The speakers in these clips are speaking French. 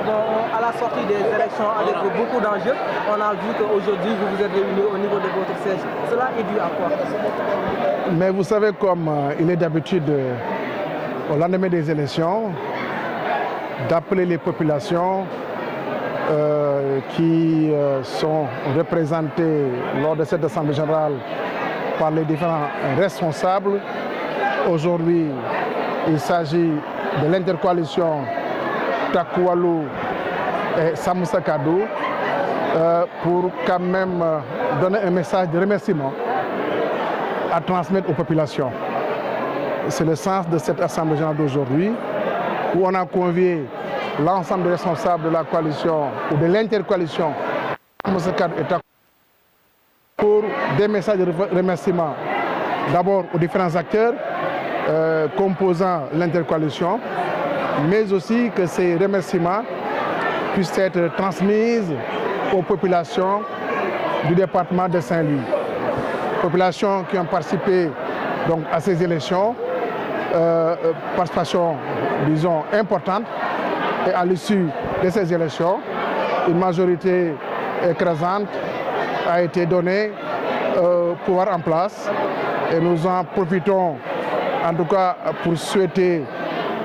Bon, à la sortie des élections avec beaucoup d'enjeux, on a vu qu'aujourd'hui vous vous êtes réunis au niveau de votre siège. Cela est dû à quoi? Mais vous savez, comme il est d'habitude au lendemain des élections, d'appeler les populations qui sont représentées lors de cette assemblée générale par les différents responsables. Aujourd'hui, il s'agit de l'intercoalition Takualu et Samoussa Kadou pour quand même donner un message de remerciement à transmettre aux populations. C'est le sens de cette assemblée générale d'aujourd'hui où on a convié l'ensemble des responsables de la coalition ou de l'intercoalition Samoussa Kadou et Takualu pour des messages de remerciement d'abord aux différents acteurs composant l'intercoalition, mais aussi que ces remerciements puissent être transmis aux populations du département de Saint-Louis. Populations qui ont participé donc, à ces élections, participation, disons, importante, et à l'issue de ces élections, une majorité écrasante a été donnée pouvoir en place, et nous en profitons en tout cas pour souhaiter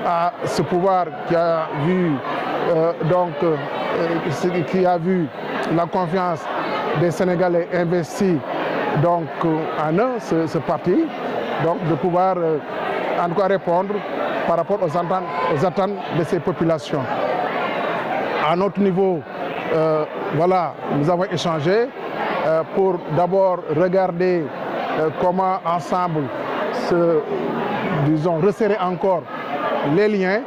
à ce pouvoir qui a vu la confiance des Sénégalais investis donc en eux, ce parti, donc de pouvoir en tout cas répondre par rapport aux attentes de ces populations. À notre niveau, voilà, nous avons échangé pour d'abord regarder comment ensemble resserrer encore les liens,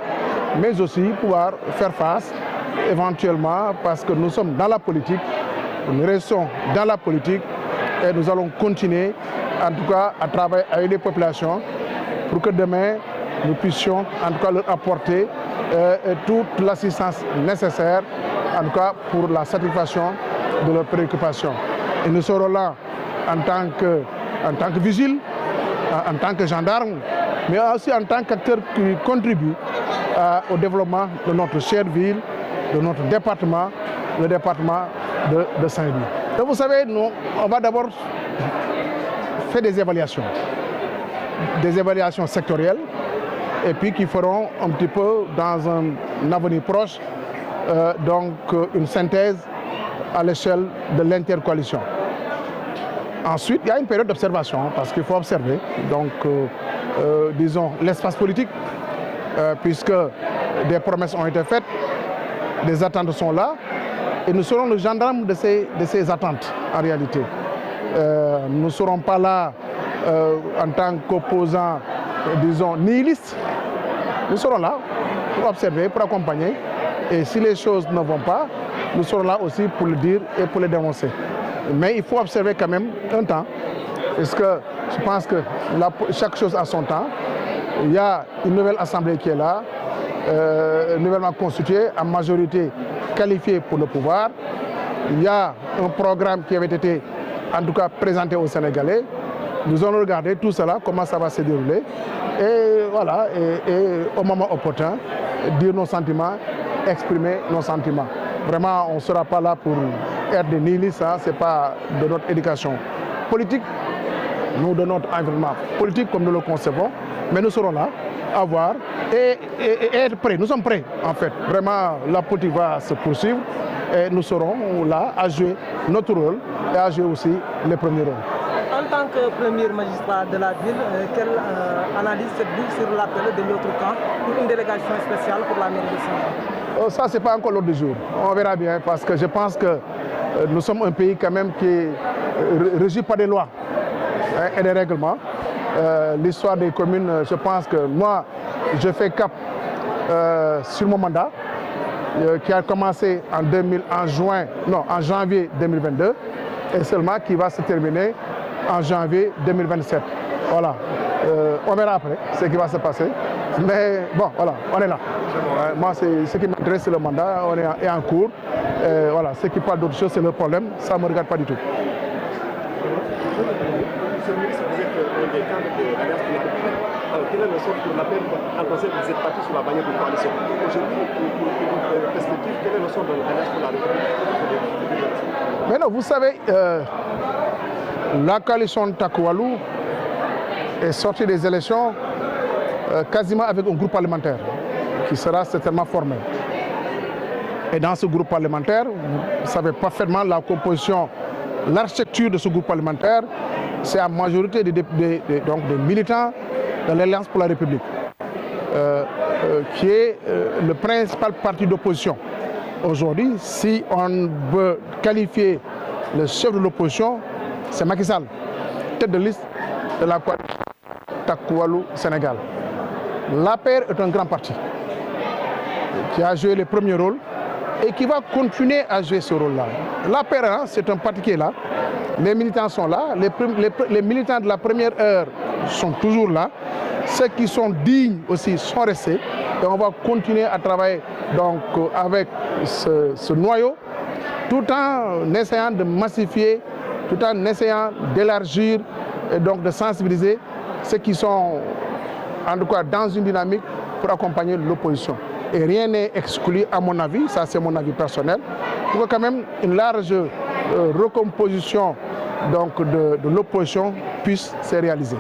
mais aussi pouvoir faire face éventuellement, parce que nous sommes dans la politique, nous restons dans la politique et nous allons continuer en tout cas à travailler avec les populations pour que demain nous puissions en tout cas leur apporter toute l'assistance nécessaire en tout cas pour la satisfaction de leurs préoccupations. Et nous serons là en tant que vigiles, en tant que gendarmes, mais aussi en tant qu'acteurs qui contribuent au développement de notre chère ville, de notre département, le département de Saint-Louis. Vous savez, nous, on va d'abord faire des évaluations sectorielles, et puis qui feront un petit peu dans un avenir proche, donc une synthèse à l'échelle de l'intercoalition. Ensuite, il y a une période d'observation, parce qu'il faut observer, donc, disons, l'espace politique, puisque des promesses ont été faites, des attentes sont là, et nous serons le gendarme de ces attentes, en réalité. Nous ne serons pas là en tant qu'opposants, disons, nihilistes. Nous serons là pour observer, pour accompagner, et si les choses ne vont pas, nous serons là aussi pour le dire et pour le dénoncer. Mais il faut observer quand même un temps, parce que je pense que chaque chose a son temps. Il y a une nouvelle assemblée qui est là, nouvellement constituée, en majorité qualifiée pour le pouvoir. Il y a un programme qui avait été en tout cas présenté aux Sénégalais. Nous allons regarder tout cela, comment ça va se dérouler. Et voilà, et au moment opportun, dire nos sentiments, exprimer nos sentiments. Vraiment, on ne sera pas là pour être des nihilistes, hein, ce n'est pas de notre éducation politique, nous de notre environnement politique comme nous le concevons, mais nous serons là à voir et être prêts. Nous sommes prêts en fait. Vraiment, la politique va se poursuivre et nous serons là à jouer notre rôle et à jouer aussi les premiers rôles. En tant que premier magistrat de la ville, quelle analyse faites-vous sur l'appel de l'autre camp pour une délégation spéciale pour la mairie de Saint-Louis? Ça, ce n'est pas encore l'ordre du jour. On verra bien parce que je pense que nous sommes un pays quand même qui est régi par des lois et des règlements. L'histoire des communes, je pense que moi, je fais cap sur mon mandat qui a commencé en janvier 2022 et seulement qui va se terminer en janvier 2027. Voilà. On verra après ce qui va se passer. Mais bon, voilà, on est là. Moi, ce qui m'intéresse, c'est le mandat, on est en cours. Voilà, ceux qui parlent d'autre chose, c'est leur problème. Ça ne me regarde pas du tout. Monsieur le ministre, vous êtes un des cadres de l'Alliance pour la République. Alors, quel est le sort pour l'appel quand vous êtes parti sur la bannière de coalition? Aujourd'hui, pour votre perspective, quel est le sort de l'Alliance pour la République? Mais non, vous savez, la coalition Takoualou est sortie des élections quasiment avec un groupe parlementaire qui sera certainement formé. Et dans ce groupe parlementaire, vous savez parfaitement la composition, l'architecture de ce groupe parlementaire, c'est en majorité des militants de l'Alliance pour la République, qui est le principal parti d'opposition. Aujourd'hui, si on veut qualifier le chef de l'opposition, c'est Macky Sall, tête de liste de la coalition Takoualou Sénégal. L'APR est un grand parti qui a joué le premier rôle et qui va continuer à jouer ce rôle-là. L'APR, c'est un parti qui est là. Les militants sont là. Les militants de la première heure sont toujours là. Ceux qui sont dignes aussi sont restés. Et on va continuer à travailler donc, avec ce noyau, tout en essayant de massifier, tout en essayant d'élargir et donc de sensibiliser ceux qui sont en tout cas dans une dynamique pour accompagner l'opposition. Et rien n'est exclu à mon avis, ça c'est mon avis personnel, pour que quand même une large recomposition donc, de l'opposition puisse se réaliser.